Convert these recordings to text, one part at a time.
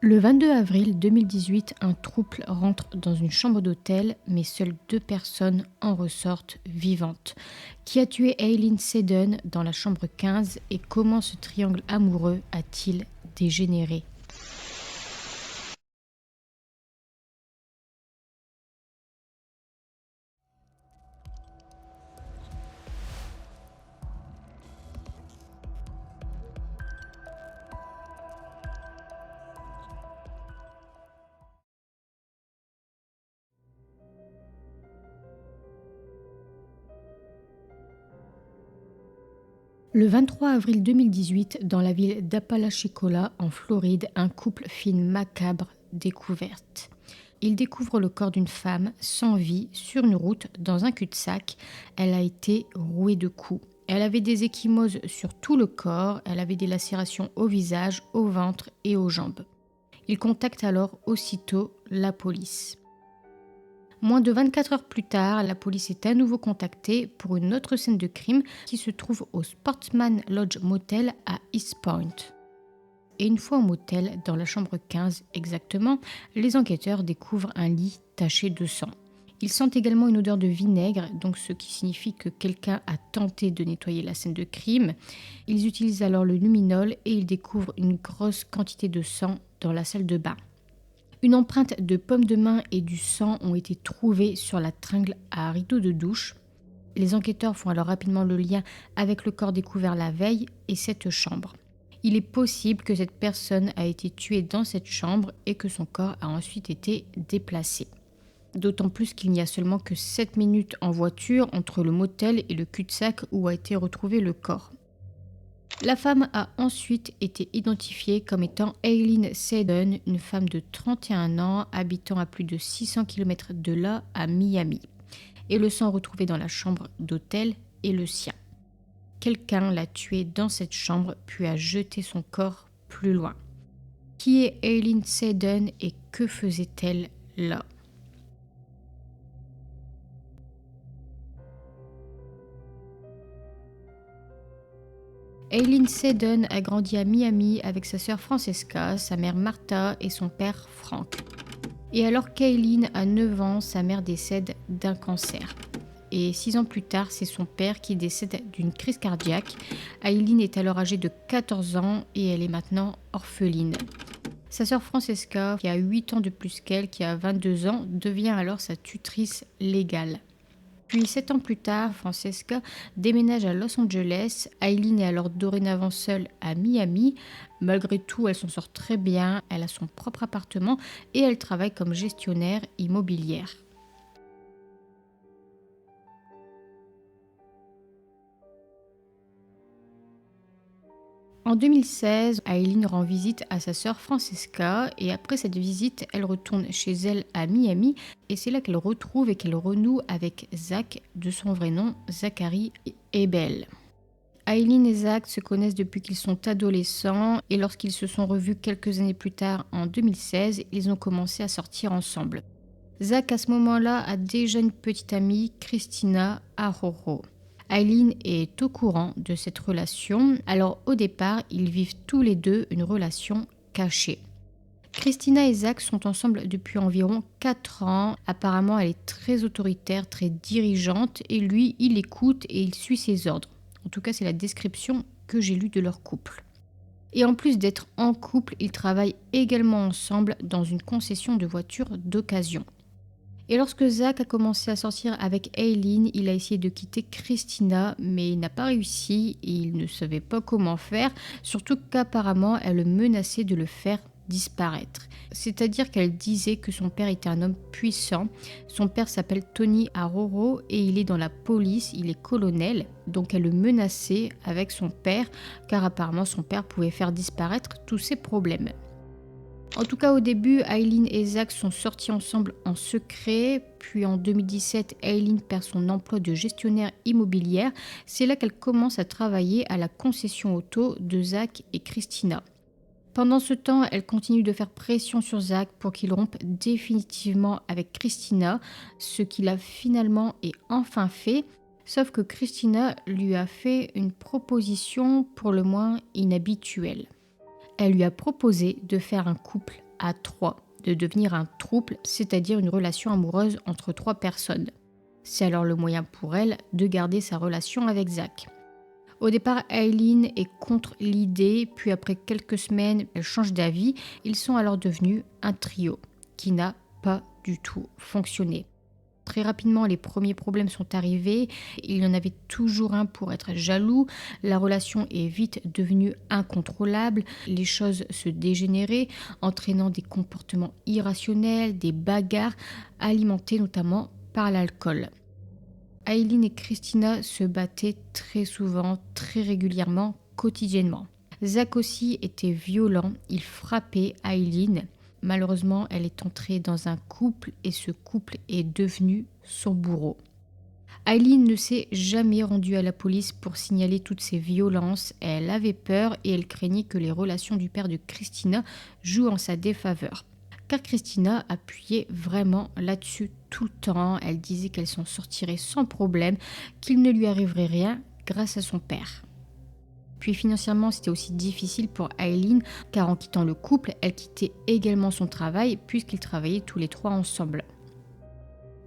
Le 22 avril 2018, un trouble rentre dans une chambre d'hôtel, mais seules 2 personnes en ressortent vivantes. Qui a tué Aileen Seddon dans la chambre 15 et comment ce triangle amoureux a-t-il dégénéré? Le 23 avril 2018, dans la ville d'Apalachicola, en Floride, un couple fait une macabre découverte. Ils découvrent le corps d'une femme sans vie sur une route dans un cul-de-sac. Elle a été rouée de coups. Elle avait des ecchymoses sur tout le corps, elle avait des lacérations au visage, au ventre et aux jambes. Ils contactent alors aussitôt la police. Moins de 24 heures plus tard, la police est à nouveau contactée pour une autre scène de crime qui se trouve au Sportsman Lodge Motel à East Point. Et une fois au motel, dans la chambre 15 exactement, les enquêteurs découvrent un lit taché de sang. Ils sentent également une odeur de vinaigre, donc ce qui signifie que quelqu'un a tenté de nettoyer la scène de crime. Ils utilisent alors le luminol et ils découvrent une grosse quantité de sang dans la salle de bain. Une empreinte de paume de main et du sang ont été trouvées sur la tringle à rideau de douche. Les enquêteurs font alors rapidement le lien avec le corps découvert la veille et cette chambre. Il est possible que cette personne a été tuée dans cette chambre et que son corps a ensuite été déplacé. D'autant plus qu'il n'y a seulement que 7 minutes en voiture entre le motel et le cul-de-sac où a été retrouvé le corps. La femme a ensuite été identifiée comme étant Aileen Seddon, une femme de 31 ans habitant à plus de 600 km de là à Miami. Et le sang retrouvé dans la chambre d'hôtel est le sien. Quelqu'un l'a tuée dans cette chambre puis a jeté son corps plus loin. Qui est Aileen Seddon et que faisait-elle là? Aileen Seddon a grandi à Miami avec sa sœur Francesca, sa mère Martha et son père Frank. Et alors qu'Aileen a 9 ans, sa mère décède d'un cancer. Et 6 ans plus tard, c'est son père qui décède d'une crise cardiaque. Aileen est alors âgée de 14 ans et elle est maintenant orpheline. Sa sœur Francesca, qui a 8 ans de plus qu'elle, qui a 22 ans, devient alors sa tutrice légale. Puis 7 ans plus tard, Francesca déménage à Los Angeles. Aileen est alors dorénavant seule à Miami. Malgré tout, elle s'en sort très bien, elle a son propre appartement et elle travaille comme gestionnaire immobilière. En 2016, Aileen rend visite à sa sœur Francesca et après cette visite, elle retourne chez elle à Miami et c'est là qu'elle retrouve et qu'elle renoue avec Zach, de son vrai nom, Zachary Hebel. Aileen et Zach se connaissent depuis qu'ils sont adolescents et lorsqu'ils se sont revus quelques années plus tard, en 2016, ils ont commencé à sortir ensemble. Zach, à ce moment-là, a déjà une petite amie, Christina Arroyo. Aileen est au courant de cette relation, alors au départ, ils vivent tous les deux une relation cachée. Christina et Zach sont ensemble depuis environ 4 ans. Apparemment, elle est très autoritaire, très dirigeante et lui, il écoute et il suit ses ordres. En tout cas, c'est la description que j'ai lue de leur couple. Et en plus d'être en couple, ils travaillent également ensemble dans une concession de voitures d'occasion. Et lorsque Zach a commencé à sortir avec Aileen, il a essayé de quitter Christina, mais il n'a pas réussi et il ne savait pas comment faire, surtout qu'apparemment elle le menaçait de le faire disparaître. C'est-à-dire qu'elle disait que son père était un homme puissant. Son père s'appelle Tony Arroyo et il est dans la police, il est colonel, donc elle le menaçait avec son père, car apparemment son père pouvait faire disparaître tous ses problèmes. En tout cas, au début, Aileen et Zach sont sortis ensemble en secret. Puis en 2017, Aileen perd son emploi de gestionnaire immobilière. C'est là qu'elle commence à travailler à la concession auto de Zach et Christina. Pendant ce temps, elle continue de faire pression sur Zach pour qu'il rompe définitivement avec Christina, ce qu'il a finalement et enfin fait. Sauf que Christina lui a fait une proposition pour le moins inhabituelle. Elle lui a proposé de faire un couple à 3, de devenir un trouble, c'est-à-dire une relation amoureuse entre 3 personnes. C'est alors le moyen pour elle de garder sa relation avec Zach. Au départ, Aileen est contre l'idée, puis après quelques semaines, elle change d'avis. Ils sont alors devenus un trio qui n'a pas du tout fonctionné. Très rapidement, les premiers problèmes sont arrivés. Il y en avait toujours un pour être jaloux. La relation est vite devenue incontrôlable. Les choses se dégénéraient, entraînant des comportements irrationnels, des bagarres, alimentés notamment par l'alcool. Aileen et Christina se battaient très souvent, très régulièrement, quotidiennement. Zach aussi était violent, il frappait Aileen. Malheureusement, elle est entrée dans un couple et ce couple est devenu son bourreau. Aileen ne s'est jamais rendue à la police pour signaler toutes ces violences. Elle avait peur et elle craignait que les relations du père de Christina jouent en sa défaveur. Car Christina appuyait vraiment là-dessus tout le temps. Elle disait qu'elle s'en sortirait sans problème, qu'il ne lui arriverait rien grâce à son père. Puis financièrement, c'était aussi difficile pour Aileen, car en quittant le couple, elle quittait également son travail, puisqu'ils travaillaient tous les 3 ensemble.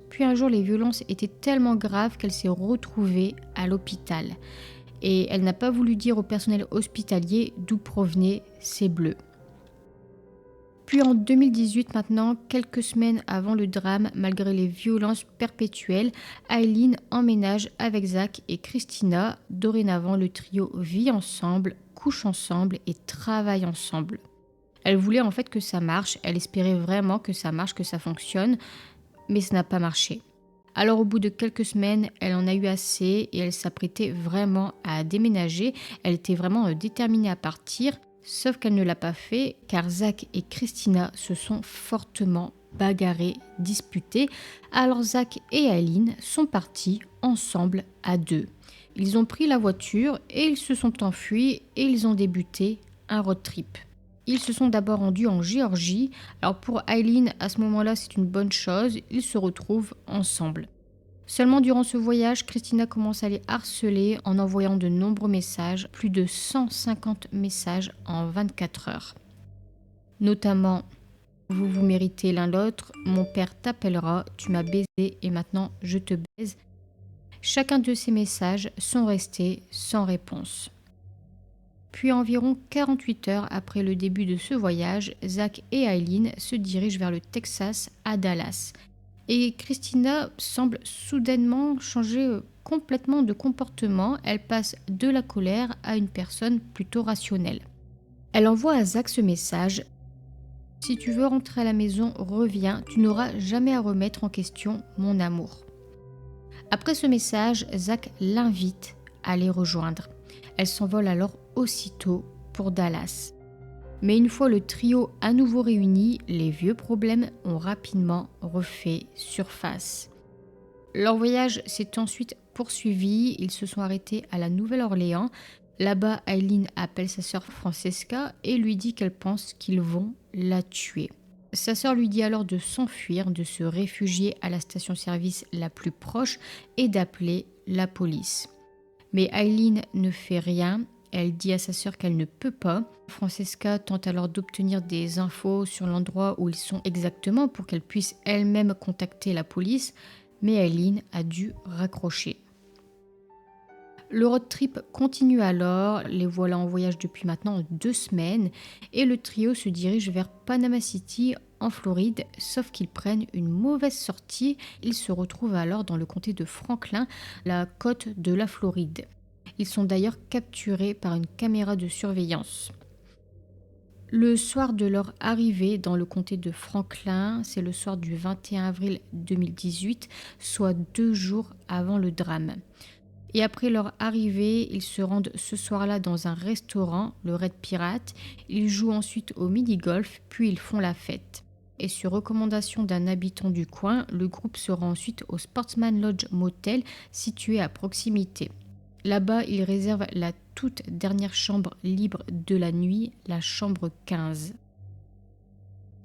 Puis un jour, les violences étaient tellement graves qu'elle s'est retrouvée à l'hôpital. Et elle n'a pas voulu dire au personnel hospitalier d'où provenaient ces bleus. Puis en 2018 maintenant, quelques semaines avant le drame, malgré les violences perpétuelles, Aileen emménage avec Zach et Christina. Dorénavant, le trio vit ensemble, couche ensemble et travaille ensemble. Elle voulait en fait que ça marche, elle espérait vraiment que ça marche, que ça fonctionne, mais ça n'a pas marché. Alors au bout de quelques semaines, elle en a eu assez et elle s'apprêtait vraiment à déménager. Elle était vraiment déterminée à partir. Sauf qu'elle ne l'a pas fait car Zach et Christina se sont fortement bagarrés, disputés. Alors Zach et Aileen sont partis ensemble à 2. Ils ont pris la voiture et ils se sont enfuis et ils ont débuté un road trip. Ils se sont d'abord rendus en Géorgie. Alors pour Aileen, à ce moment-là, c'est une bonne chose. Ils se retrouvent ensemble. Seulement durant ce voyage, Christina commence à les harceler en envoyant de nombreux messages, plus de 150 messages en 24 heures. Notamment, vous vous méritez l'un l'autre, mon père t'appellera, tu m'as baisé et maintenant je te baise. Chacun de ces messages sont restés sans réponse. Puis environ 48 heures après le début de ce voyage, Zach et Aileen se dirigent vers le Texas à Dallas. Et Christina semble soudainement changer complètement de comportement. Elle passe de la colère à une personne plutôt rationnelle. Elle envoie à Zach ce message: « Si tu veux rentrer à la maison, reviens, tu n'auras jamais à remettre en question mon amour. » Après ce message, Zach l'invite à les rejoindre. Elle s'envole alors aussitôt pour Dallas. Mais une fois le trio à nouveau réuni, les vieux problèmes ont rapidement refait surface. Leur voyage s'est ensuite poursuivi, ils se sont arrêtés à la Nouvelle-Orléans. Là-bas, Aileen appelle sa sœur Francesca et lui dit qu'elle pense qu'ils vont la tuer. Sa sœur lui dit alors de s'enfuir, de se réfugier à la station-service la plus proche et d'appeler la police. Mais Aileen ne fait rien. Elle dit à sa sœur qu'elle ne peut pas. Francesca tente alors d'obtenir des infos sur l'endroit où ils sont exactement pour qu'elle puisse elle-même contacter la police, mais Aileen a dû raccrocher. Le road trip continue alors, les voilà en voyage depuis maintenant 2 semaines et le trio se dirige vers Panama City en Floride, sauf qu'ils prennent une mauvaise sortie. Ils se retrouvent alors dans le comté de Franklin, la côte de la Floride. Ils sont d'ailleurs capturés par une caméra de surveillance. Le soir de leur arrivée dans le comté de Franklin, c'est le soir du 21 avril 2018, soit 2 jours avant le drame. Et après leur arrivée, ils se rendent ce soir-là dans un restaurant, le Red Pirate. Ils jouent ensuite au mini-golf, puis ils font la fête. Et sur recommandation d'un habitant du coin, le groupe se rend ensuite au Sportsman Lodge Motel, situé à proximité. Là-bas, ils réservent la toute dernière chambre libre de la nuit, la chambre 15.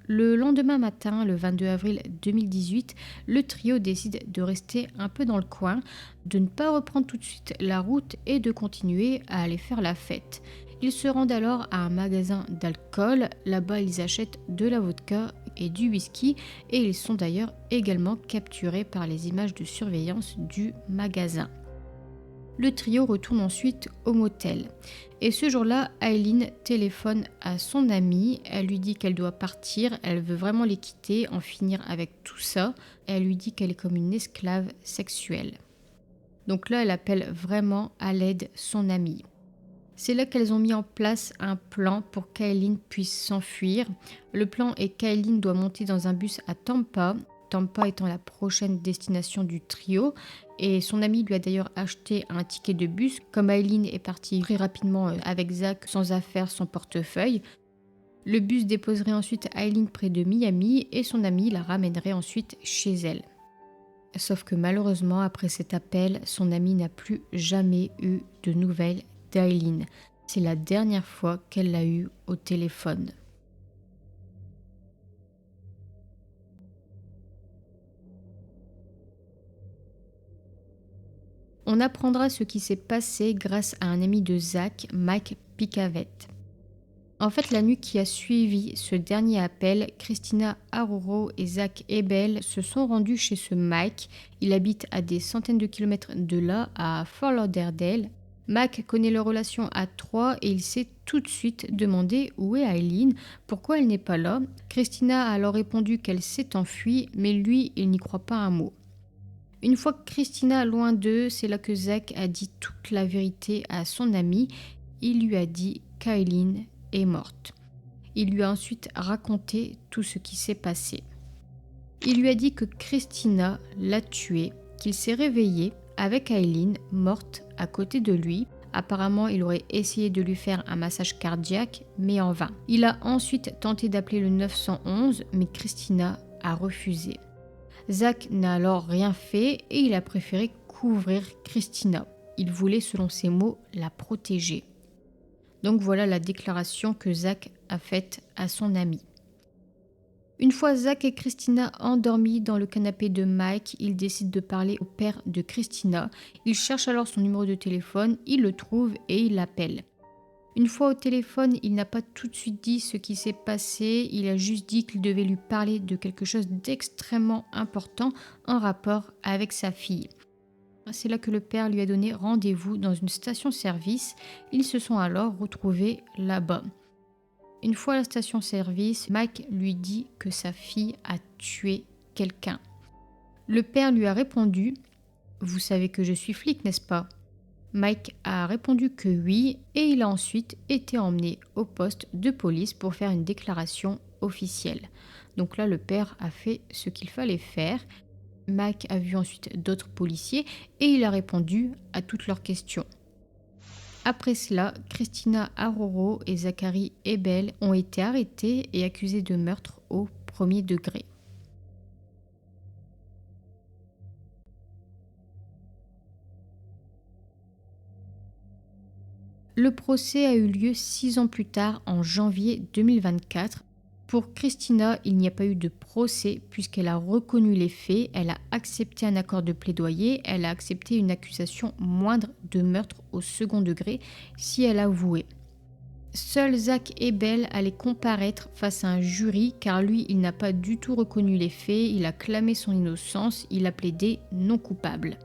Le lendemain matin, le 22 avril 2018, le trio décide de rester un peu dans le coin, de ne pas reprendre tout de suite la route et de continuer à aller faire la fête. Ils se rendent alors à un magasin d'alcool. Là-bas, ils achètent de la vodka et du whisky et ils sont d'ailleurs également capturés par les images de surveillance du magasin. Le trio retourne ensuite au motel. Et ce jour-là, Aileen téléphone à son amie. Elle lui dit qu'elle doit partir, elle veut vraiment les quitter, en finir avec tout ça. Elle lui dit qu'elle est comme une esclave sexuelle. Donc là, elle appelle vraiment à l'aide son amie. C'est là qu'elles ont mis en place un plan pour qu'Aileen puisse s'enfuir. Le plan est qu'Aileen doit monter dans un bus à Tampa, Tampa étant la prochaine destination du trio. Et son ami lui a d'ailleurs acheté un ticket de bus. Comme Aileen est partie très rapidement avec Zach, sans affaires, sans portefeuille, le bus déposerait ensuite Aileen près de Miami et son ami la ramènerait ensuite chez elle. Sauf que malheureusement, après cet appel, son ami n'a plus jamais eu de nouvelles d'Aileen. C'est la dernière fois qu'elle l'a eu au téléphone. On apprendra ce qui s'est passé grâce à un ami de Zach, Mike Picavette. En fait, la nuit qui a suivi ce dernier appel, Christina Aruro et Zach Ebel se sont rendus chez ce Mike. Il habite à des centaines de kilomètres de là, à Fort Lauderdale. Mike connaît leur relation à trois et il s'est tout de suite demandé où est Aileen, pourquoi elle n'est pas là. Christina a alors répondu qu'elle s'est enfuie, mais lui, il n'y croit pas un mot. Une fois que Christina est loin d'eux, c'est là que Zach a dit toute la vérité à son ami. Il lui a dit qu'Aileen est morte. Il lui a ensuite raconté tout ce qui s'est passé. Il lui a dit que Christina l'a tué, qu'il s'est réveillé avec Aileen morte à côté de lui. Apparemment, il aurait essayé de lui faire un massage cardiaque, mais en vain. Il a ensuite tenté d'appeler le 911, mais Christina a refusé. Zach n'a alors rien fait et il a préféré couvrir Christina. Il voulait, selon ses mots, la protéger. Donc voilà la déclaration que Zach a faite à son ami. Une fois Zach et Christina endormis dans le canapé de Mike, il décide de parler au père de Christina. Il cherche alors son numéro de téléphone, il le trouve et il l'appelle. Une fois au téléphone, il n'a pas tout de suite dit ce qui s'est passé, il a juste dit qu'il devait lui parler de quelque chose d'extrêmement important en rapport avec sa fille. C'est là que le père lui a donné rendez-vous dans une station-service. Ils se sont alors retrouvés là-bas. Une fois à la station-service, Mike lui dit que sa fille a tué quelqu'un. Le père lui a répondu « Vous savez que je suis flic, n'est-ce pas ?» Mike a répondu que oui et il a ensuite été emmené au poste de police pour faire une déclaration officielle. Donc là, le père a fait ce qu'il fallait faire. Mike a vu ensuite d'autres policiers et il a répondu à toutes leurs questions. Après cela, Christina Aroro et Zachary Ebel ont été arrêtés et accusés de meurtre au premier degré. Le procès a eu lieu 6 ans plus tard, en janvier 2024. Pour Christina, il n'y a pas eu de procès puisqu'elle a reconnu les faits, elle a accepté un accord de plaidoyer, elle a accepté une accusation moindre de meurtre au second degré si elle avouait. Seul Zach Ebel allait comparaître face à un jury car lui, il n'a pas du tout reconnu les faits, il a clamé son innocence, il a plaidé non coupable.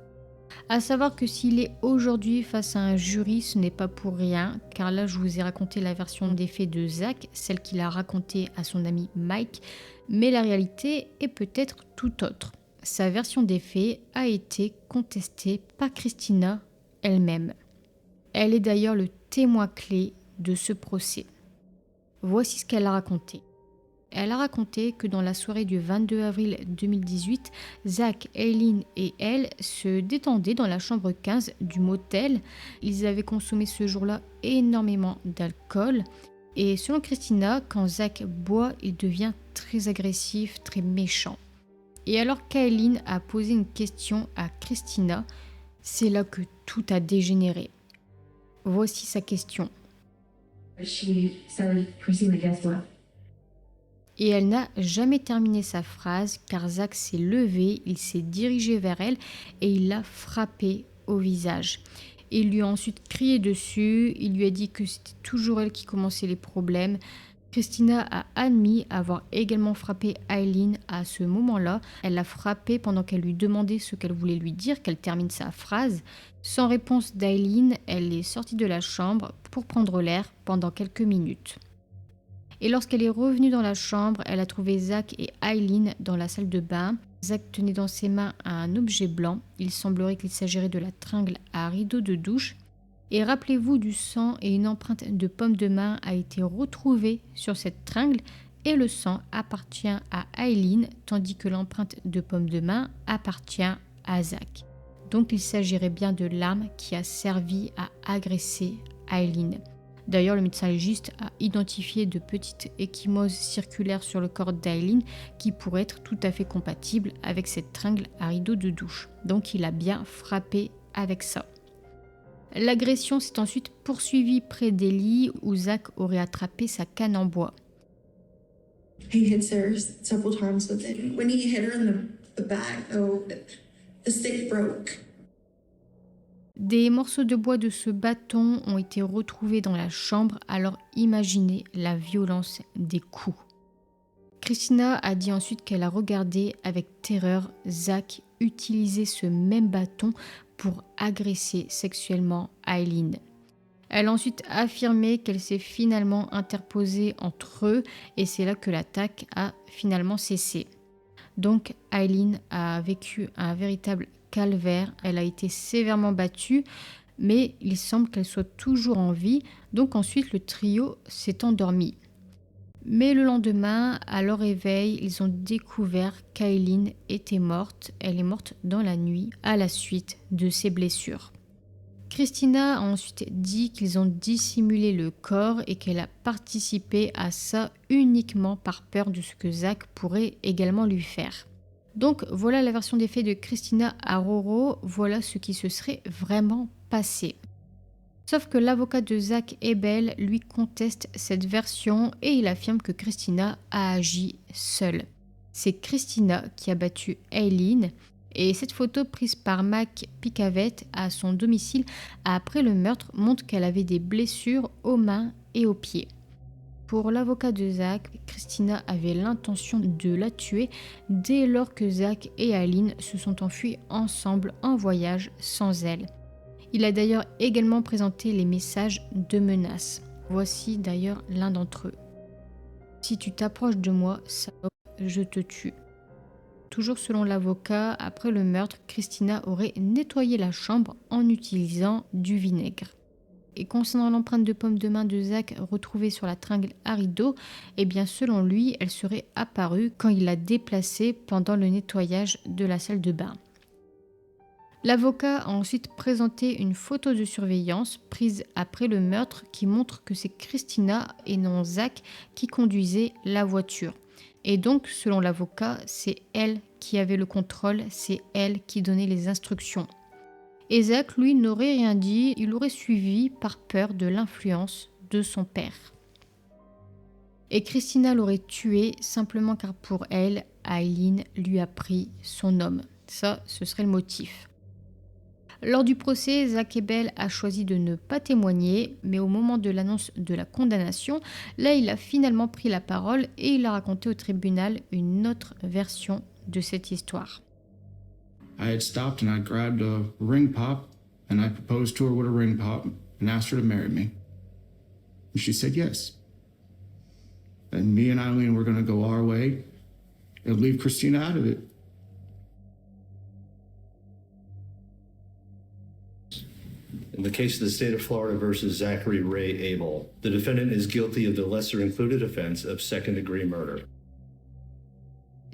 À savoir que s'il est aujourd'hui face à un jury, ce n'est pas pour rien, car là je vous ai raconté la version des faits de Zach, celle qu'il a racontée à son ami Mike, mais la réalité est peut-être tout autre. Sa version des faits a été contestée par Christina elle-même. Elle est d'ailleurs le témoin clé de ce procès. Voici ce qu'elle a raconté. Elle a raconté que dans la soirée du 22 avril 2018, Zach, Aileen et elle se détendaient dans la chambre 15 du motel. Ils avaient consommé ce jour-là énormément d'alcool. Et selon Christina, quand Zach boit, il devient très agressif, très méchant. Et alors qu'Aileen a posé une question à Christina, c'est là que tout a dégénéré. Voici sa question. Et elle n'a jamais terminé sa phrase car Zach s'est levé, il s'est dirigé vers elle et il l'a frappée au visage. Il lui a ensuite crié dessus, il lui a dit que c'était toujours elle qui commençait les problèmes. Christina a admis avoir également frappé Aileen à ce moment-là. Elle l'a frappée pendant qu'elle lui demandait ce qu'elle voulait lui dire, qu'elle termine sa phrase. Sans réponse d'Aileen, elle est sortie de la chambre pour prendre l'air pendant quelques minutes. Et lorsqu'elle est revenue dans la chambre, elle a trouvé Zach et Aileen dans la salle de bain. Zach tenait dans ses mains un objet blanc. Il semblerait qu'il s'agirait de la tringle à rideau de douche. Et rappelez-vous du sang et une empreinte de pomme de main a été retrouvée sur cette tringle et le sang appartient à Aileen tandis que l'empreinte de pomme de main appartient à Zach. Donc il s'agirait bien de l'arme qui a servi à agresser Aileen. D'ailleurs, le médecin légiste a identifié de petites ecchymoses circulaires sur le corps d'Aileen qui pourraient être tout à fait compatibles avec cette tringle à rideau de douche. Donc il a bien frappé avec ça. L'agression s'est ensuite poursuivie près des lits où Zach aurait attrapé sa canne en bois. He hits her several times with it. When he hit her in the back, though, the stick broke. Des morceaux de bois de ce bâton ont été retrouvés dans la chambre, alors imaginez la violence des coups. Christina a dit ensuite qu'elle a regardé avec terreur Zach utiliser ce même bâton pour agresser sexuellement Aileen. Elle a ensuite affirmé qu'elle s'est finalement interposée entre eux et c'est là que l'attaque a finalement cessé. Donc Aileen a vécu un véritable calvaire, elle a été sévèrement battue, mais il semble qu'elle soit toujours en vie, donc ensuite le trio s'est endormi. Mais le lendemain, à leur réveil, ils ont découvert qu'Aileen était morte. Elle est morte dans la nuit à la suite de ses blessures. Christina a ensuite dit qu'ils ont dissimulé le corps et qu'elle a participé à ça uniquement par peur de ce que Zach pourrait également lui faire. Donc voilà la version des faits de Christina Aroro, voilà ce qui se serait vraiment passé. Sauf que l'avocat de Zach Ebel lui conteste cette version et il affirme que Christina a agi seule. C'est Christina qui a battu Aileen et cette photo prise par Mac Picavette à son domicile après le meurtre montre qu'elle avait des blessures aux mains et aux pieds. Pour l'avocat de Zach, Christina avait l'intention de la tuer dès lors que Zach et Aileen se sont enfuis ensemble en voyage sans elle. Il a d'ailleurs également présenté les messages de menace. Voici d'ailleurs l'un d'entre eux. « Si tu t'approches de moi, salope, je te tue. » Toujours selon l'avocat, après le meurtre, Christina aurait nettoyé la chambre en utilisant du vinaigre. Et concernant l'empreinte de pomme de main de Zach retrouvée sur la tringle à rideau, eh bien selon lui, elle serait apparue quand il l'a déplacée pendant le nettoyage de la salle de bain. L'avocat a ensuite présenté une photo de surveillance prise après le meurtre qui montre que c'est Christina et non Zach qui conduisait la voiture. Et donc, selon l'avocat, c'est elle qui avait le contrôle, c'est elle qui donnait les instructions. Et Zach, lui, n'aurait rien dit, il aurait suivi par peur de l'influence de son père. Et Christina l'aurait tué simplement car pour elle, Aileen lui a pris son homme. Ça, ce serait le motif. Lors du procès, Zach Ebel a choisi de ne pas témoigner, mais au moment de l'annonce de la condamnation, là il a finalement pris la parole et il a raconté au tribunal une autre version de cette histoire. I had stopped and I grabbed a ring pop and I proposed to her with a ring pop and asked her to marry me. And she said yes. And me and Eileen were going to go our way and leave Christina out of it. In the case of the state of Florida versus Zachary Ray Abel, the defendant is guilty of the lesser included offense of second-degree murder.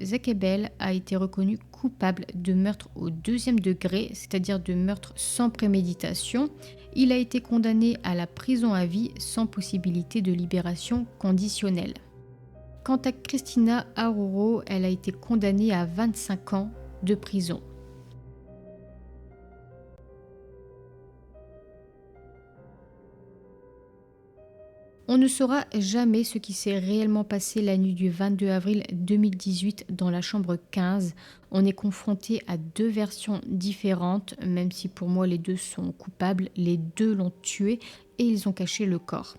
Zach Ebel a été reconnu coupable de meurtre au deuxième degré, c'est-à-dire de meurtre sans préméditation. Il a été condamné à la prison à vie sans possibilité de libération conditionnelle. Quant à Christina Aroro, elle a été condamnée à 25 ans de prison. On ne saura jamais ce qui s'est réellement passé la nuit du 22 avril 2018 dans la chambre 15. On est confronté à deux versions différentes, même si pour moi les deux sont coupables. Les deux l'ont tué et ils ont caché le corps.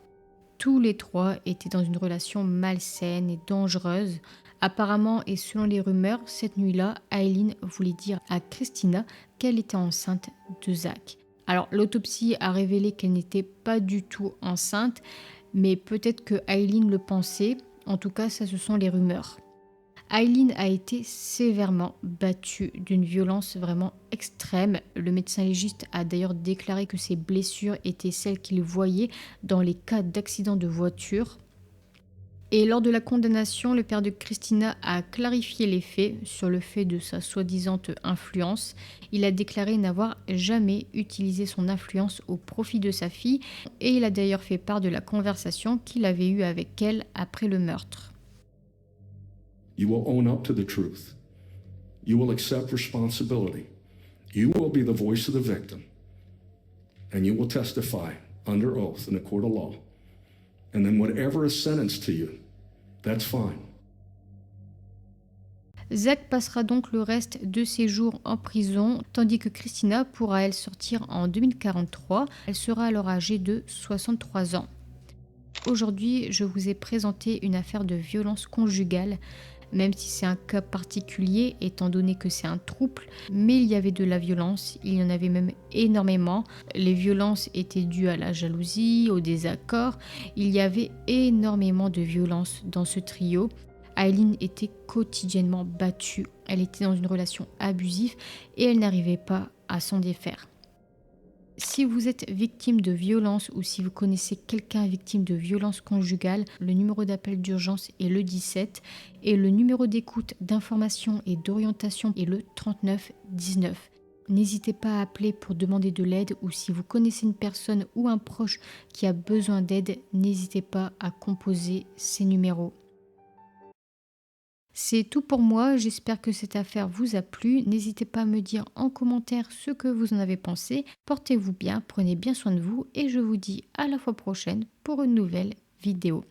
Tous les trois étaient dans une relation malsaine et dangereuse. Apparemment et selon les rumeurs, cette nuit-là, Aileen voulait dire à Christina qu'elle était enceinte de Zach. Alors l'autopsie a révélé qu'elle n'était pas du tout enceinte, mais peut-être que Aileen le pensait. En tout cas, ça ce sont les rumeurs. Aileen a été sévèrement battue d'une violence vraiment extrême. Le médecin légiste a d'ailleurs déclaré que ses blessures étaient celles qu'il voyait dans les cas d'accident de voiture. Et lors de la condamnation, le père de Christina a clarifié les faits sur le fait de sa soi-disant influence. Il a déclaré n'avoir jamais utilisé son influence au profit de sa fille et il a d'ailleurs fait part de la conversation qu'il avait eue avec elle après le meurtre. You will own up to the truth. You will accept responsibility. You will be the voice of the victim. And you will testify under oath in a court of law. And then whatever is sentenced to you, that's fine. Zach passera donc le reste de ses jours en prison, tandis que Christina pourra elle sortir en 2043. Elle sera alors âgée de 63 ans. Aujourd'hui, je vous ai présenté une affaire de violence conjugale, même si c'est un cas particulier étant donné que c'est un trouble, mais il y avait de la violence, il y en avait même énormément. Les violences étaient dues à la jalousie, au désaccord, il y avait énormément de violence dans ce trio. Aileen était quotidiennement battue, elle était dans une relation abusive et elle n'arrivait pas à s'en défaire. Si vous êtes victime de violence ou si vous connaissez quelqu'un victime de violence conjugale, le numéro d'appel d'urgence est le 17 et le numéro d'écoute, d'information et d'orientation est le 39 19. N'hésitez pas à appeler pour demander de l'aide ou si vous connaissez une personne ou un proche qui a besoin d'aide, n'hésitez pas à composer ces numéros. C'est tout pour moi, j'espère que cette affaire vous a plu. N'hésitez pas à me dire en commentaire ce que vous en avez pensé. Portez-vous bien, prenez bien soin de vous et je vous dis à la fois prochaine pour une nouvelle vidéo.